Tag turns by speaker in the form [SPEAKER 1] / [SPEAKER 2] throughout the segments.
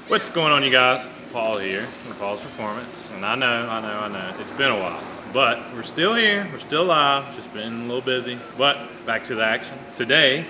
[SPEAKER 1] What's going on, you guys? Paul here from Paul's Performance, and I know, it's been a while, but we're still here, we're still live, just been a little busy, but back to the action. Today,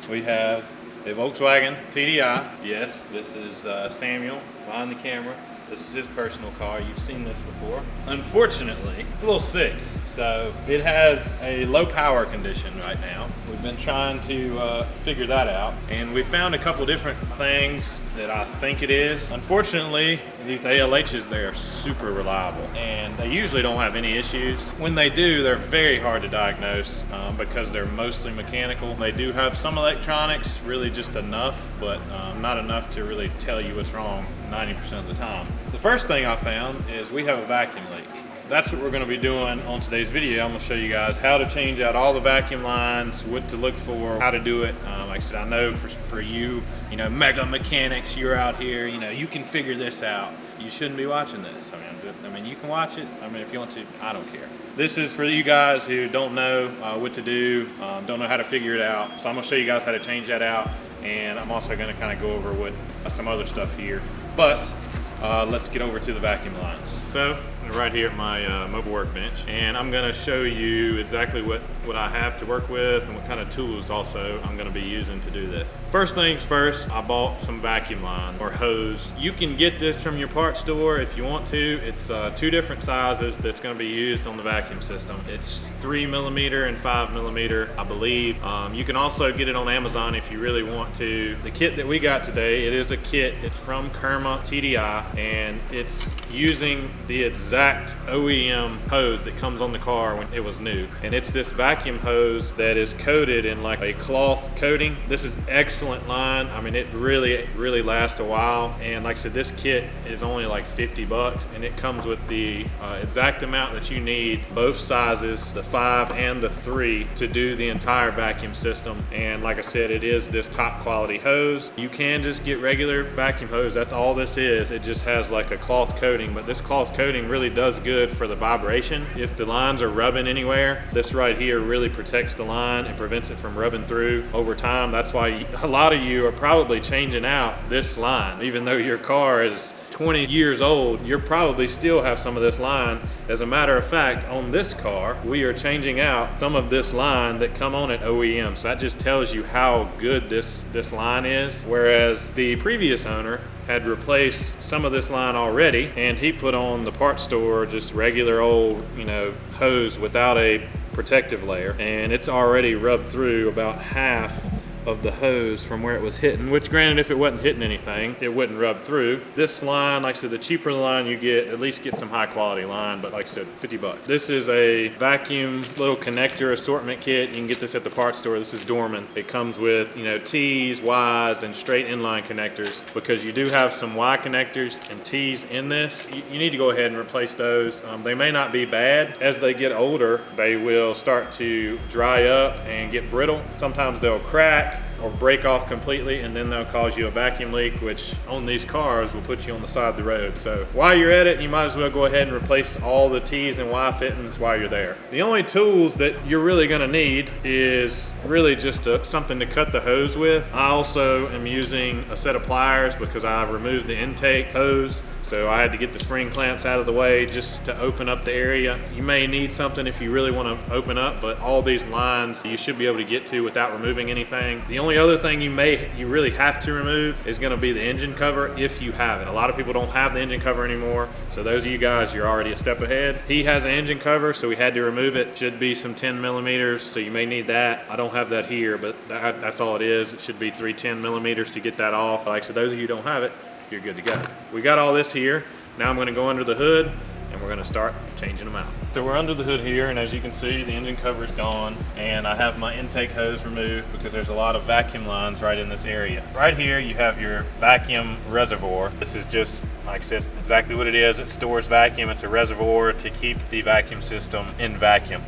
[SPEAKER 1] we have a Volkswagen TDI. Yes, this is Samuel behind the camera. This is his personal car. You've seen this before. Unfortunately, it's a little sick, so it has a low power condition right now. We've been trying to figure that out, and we found a couple different things that I think it is. Unfortunately, these ALHs, they are super reliable, and they usually don't have any issues. When they do, they're very hard to diagnose because they're mostly mechanical. They do have some electronics, really just enough, but not enough to really tell you what's wrong 90% of the time. The first thing I found is we have a vacuum leak. That's what we're going to be doing on today's video. I'm going to show you guys how to change out all the vacuum lines, what to look for, how to do it. Like I said, I know for you, mega mechanics, you're out here, you can figure this out. You shouldn't be watching this. I mean, you can watch it. If you want to, I don't care. This is for you guys who don't know what to do, don't know how to figure it out. So I'm going to show you guys how to change that out, and I'm also going to kind of go over what some other stuff here. But let's get over to the vacuum lines. So right here at my mobile workbench, and I'm going to show you exactly what I have to work with and what kind of tools also I'm going to be using to do this. First things first, I bought some vacuum line or hose. You can get this from your parts store if you want to. It's two different sizes that's going to be used on the vacuum system. It's 3mm and 5mm, I believe. You can also get it on Amazon if you really want to. The kit that we got today, it is a kit. It's from NIAGATA TDI, and it's using the exact OEM hose that comes on the car when it was new. And it's this vacuum hose that is coated in like a cloth coating. This is excellent line. It really lasts a while. And like I said, this kit is only like 50 bucks, and it comes with the exact amount that you need, both sizes, the 5 and the 3, to do the entire vacuum system. And like I said, it is this top quality hose. You can just get regular vacuum hose. That's all this is. It just has like a cloth coating, but this cloth coating really does good for the vibration. If the lines are rubbing anywhere, this right here really protects the line and prevents it from rubbing through over time. That's why a lot of you are probably changing out this line. Even though your car is 20 years old, you probably still have some of this line. As a matter of fact, on this car, we are changing out some of this line that come on at OEM. So that just tells you how good this line is. Whereas the previous owner had replaced some of this line already, and he put on the parts store just regular old, hose without a protective layer, and it's already rubbed through about half of the hose from where it was hitting, which granted, if it wasn't hitting anything, it wouldn't rub through. This line, like I said, the cheaper the line you get, at least get some high quality line, but like I said, 50 bucks. This is a vacuum little connector assortment kit. You can get this at the parts store. This is Dorman. It comes with, T's, Y's, and straight inline connectors. Because you do have some Y connectors and T's in this, you need to go ahead and replace those. They may not be bad. As they get older, they will start to dry up and get brittle. Sometimes they'll crack or break off completely, and then they'll cause you a vacuum leak, which on these cars will put you on the side of the road. So while you're at it, you might as well go ahead and replace all the T's and Y fittings while you're there. The only tools that you're really going to need is really just something to cut the hose with. I also am using a set of pliers because I removed the intake hose. So I had to get the spring clamps out of the way just to open up the area. You may need something if you really want to open up, but all these lines you should be able to get to without removing anything. The only other thing you really have to remove is going to be the engine cover if you have it. A lot of people don't have the engine cover anymore, so those of you guys, you're already a step ahead. He has an engine cover, so we had to remove it. Should be some 10mm, so you may need that. I don't have that here, but that's all it is. It should be 3 10mm to get that off. Like I said, those of you who don't have it, you're good to go. We got all this here. Now I'm going to go under the hood, and we're going to start changing them out. So we're under the hood here, and as you can see, the engine cover is gone, and I have my intake hose removed because there's a lot of vacuum lines right in this area. Right here you have your vacuum reservoir. This is just, like I said, exactly what it is. It stores vacuum. It's a reservoir to keep the vacuum system in vacuum.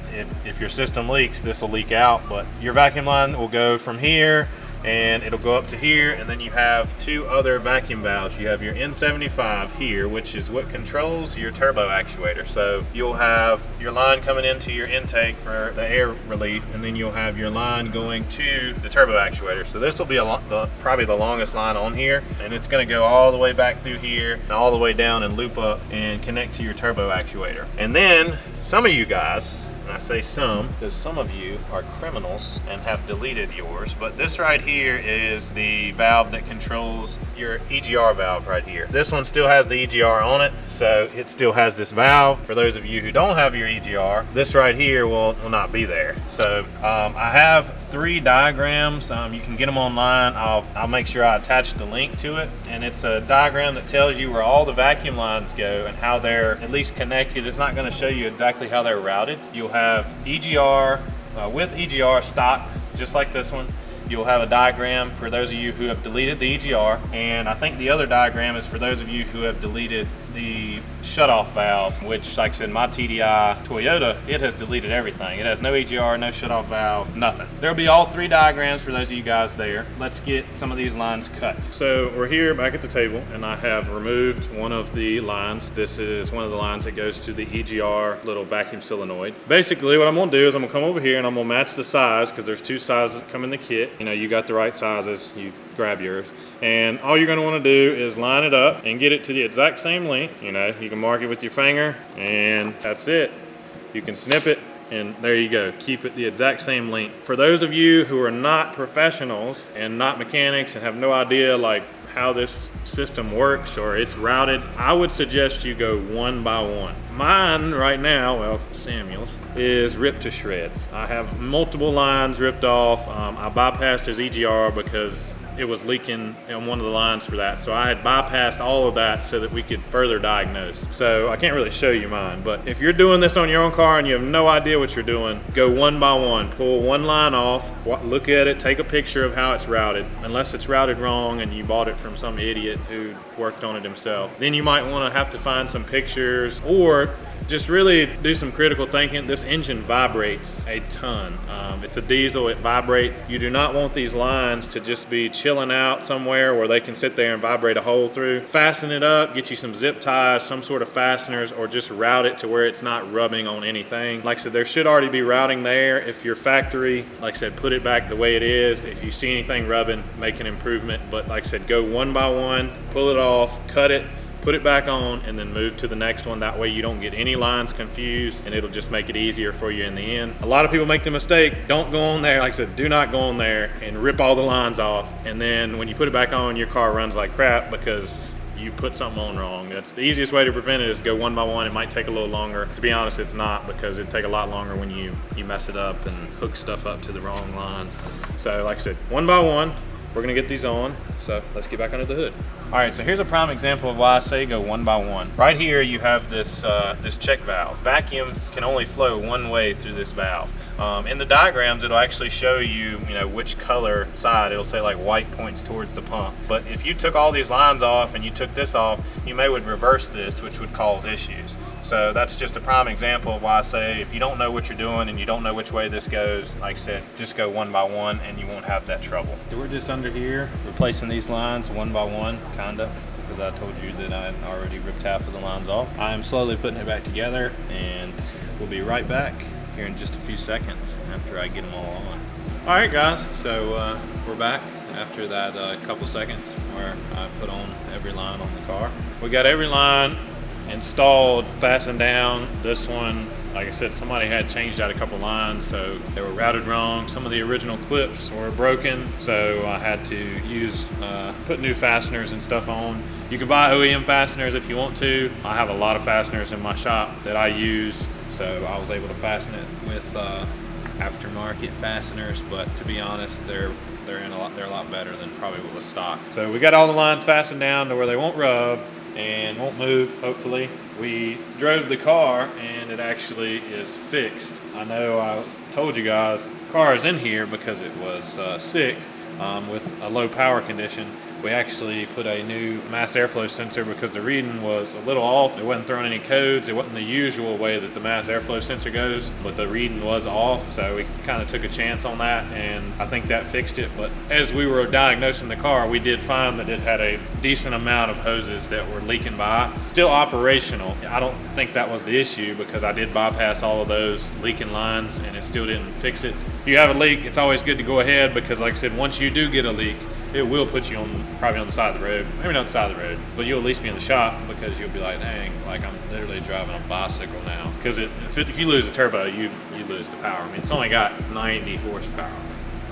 [SPEAKER 1] If your system leaks, this will leak out, but your vacuum line will go from here and it'll go up to here, and then you have two other vacuum valves. You have your N75 here, which is what controls your turbo actuator. So you'll have your line coming into your intake for the air relief, and then you'll have your line going to the turbo actuator. So this will be probably the longest line on here, and it's going to go all the way back through here and all the way down and loop up and connect to your turbo actuator. And then some of you guys, and I say some because some of you are criminals and have deleted yours, but this right here is the valve that controls your EGR valve right here. This one still has the EGR on it, so it still has this valve. For those of you who don't have your EGR, this right here will not be there. So I have 3 diagrams. You can get them online. I'll make sure I attach the link to it, and it's a diagram that tells you where all the vacuum lines go and how they're at least connected. It's not going to show you exactly how they're routed. You'll have EGR with EGR stock, just like this one. You'll have a diagram for those of you who have deleted the EGR, and I think the other diagram is for those of you who have deleted the shutoff valve, which, like I said, my TDI Toyota, it has deleted everything. It has no EGR, no shutoff valve, nothing. There'll be all 3 diagrams for those of you guys there. Let's get some of these lines cut. So we're here back at the table, and I have removed one of the lines. This is one of the lines that goes to the EGR little vacuum solenoid. Basically, what I'm gonna do is I'm gonna come over here and I'm gonna match the size, because there's 2 sizes that come in the kit. You know, you got the right sizes, you grab yours. And all you're gonna wanna do is line it up and get it to the exact same length. You know, you can mark it with your finger, and that's it. You can snip it, and there you go. Keep it the exact same length. For those of you who are not professionals and not mechanics and have no idea like how this system works or it's routed, I would suggest you go one by one. Mine right now, well, Samuel's, is ripped to shreds. I have multiple lines ripped off. I bypassed his EGR because it was leaking in one of the lines for that. So I had bypassed all of that so that we could further diagnose. So I can't really show you mine, but if you're doing this on your own car and you have no idea what you're doing, go one by one. Pull one line off, look at it, take a picture of how it's routed. Unless it's routed wrong and you bought it from some idiot who worked on it himself. Then you might want to have to find some pictures, or just really do some critical thinking. This engine vibrates a ton. It's a diesel, it vibrates. You do not want these lines to just be chilling out somewhere where they can sit there and vibrate a hole through. Fasten it up, get you some zip ties, some sort of fasteners, or just route it to where it's not rubbing on anything. Like I said, there should already be routing there. If your factory, like I said, put it back the way it is. If you see anything rubbing, make an improvement. But like I said, go one by one, pull it off, cut it, put it back on, and then move to the next one. That way you don't get any lines confused, and it'll just make it easier for you in the end. A lot of people make the mistake, don't go on there, like I said, do not go on there and rip all the lines off, and then when you put it back on, your car runs like crap because you put something on wrong. That's the easiest way to prevent it, is go one by one. It might take a little longer. To be honest, it's not, because it'd take a lot longer when you mess it up and hook stuff up to the wrong lines. So like I said, one by one. We're gonna get these on, so let's get back under the hood. All right, so here's a prime example of why I say go one by one. Right here, you have this this check valve. Vacuum can only flow one way through this valve. In the diagrams, it'll actually show you, which color side. It'll say like white points towards the pump. But if you took all these lines off and you took this off, you would reverse this, which would cause issues. So that's just a prime example of why I say if you don't know what you're doing and you don't know which way this goes, like I said, just go one by one and you won't have that trouble. So we're just under here replacing these lines one by one, kinda, because I told you that I had already ripped half of the lines off. I am slowly putting it back together, and we'll be right back here in just a few seconds after I get them all on. All right, guys, so we're back after that couple seconds where I put on every line on the car. We got every line installed, fastened down. This one, like I said, somebody had changed out a couple lines, so they were routed wrong. Some of the original clips were broken, so I had to use put new fasteners and stuff on. You can buy OEM fasteners if you want to. I have a lot of fasteners in my shop that I use, so I was able to fasten it with aftermarket fasteners. But to be honest, they're a lot better than probably what was stock. So we got all the lines fastened down to where they won't rub and won't move, hopefully. We drove the car and it actually is fixed. I know I told you guys the car is in here because it was sick with a low power condition, We actually put a new mass airflow sensor because the reading was a little off. It wasn't throwing any codes. It wasn't the usual way that the mass airflow sensor goes, but the reading was off. So we kind of took a chance on that, and I think that fixed it. But as we were diagnosing the car, we did find that it had a decent amount of hoses that were leaking by. Still operational. I don't think that was the issue because I did bypass all of those leaking lines and it still didn't fix it. If you have a leak, it's always good to go ahead because, like I said, once you do get a leak, it will put you on, probably on the side of the road. Maybe not the side of the road, but you'll at least be in the shop because you'll be like, dang, like I'm literally driving a bicycle now. Because if you lose a turbo, you lose the power. I mean, it's only got 90 horsepower.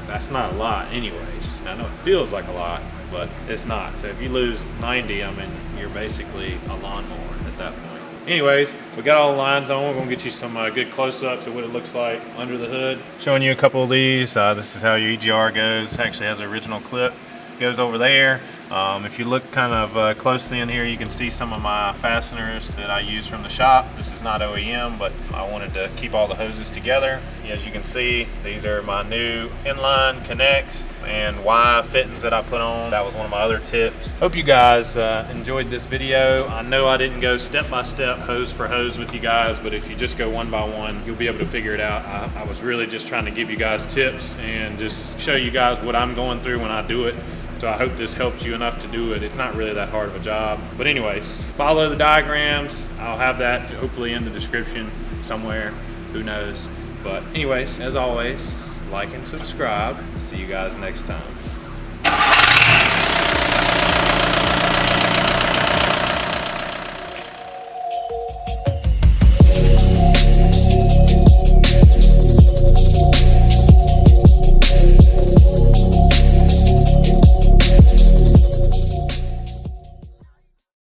[SPEAKER 1] That's not a lot anyways. I know it feels like a lot, but it's not. So if you lose 90, I mean, you're basically a lawnmower at that point. Anyways, we got all the lines on. We're gonna get you some good close-ups of what it looks like under the hood. Showing you a couple of these. This is how your EGR goes. It actually has an original clip. Goes over there. If you look kind of closely in here, you can see some of my fasteners that I use from the shop. This is not OEM, but I wanted to keep all the hoses together. As you can see, these are my new inline connects and Y fittings that I put on. That was one of my other tips. Hope you guys enjoyed this video. I know I didn't go step by step, hose for hose with you guys, but if you just go one by one, you'll be able to figure it out. I was really just trying to give you guys tips and just show you guys what I'm going through when I do it. So I hope this helped you enough to do it. It's not really that hard of a job. But anyways, follow the diagrams. I'll have that hopefully in the description somewhere. Who knows? But anyways, as always, like and subscribe. See you guys next time.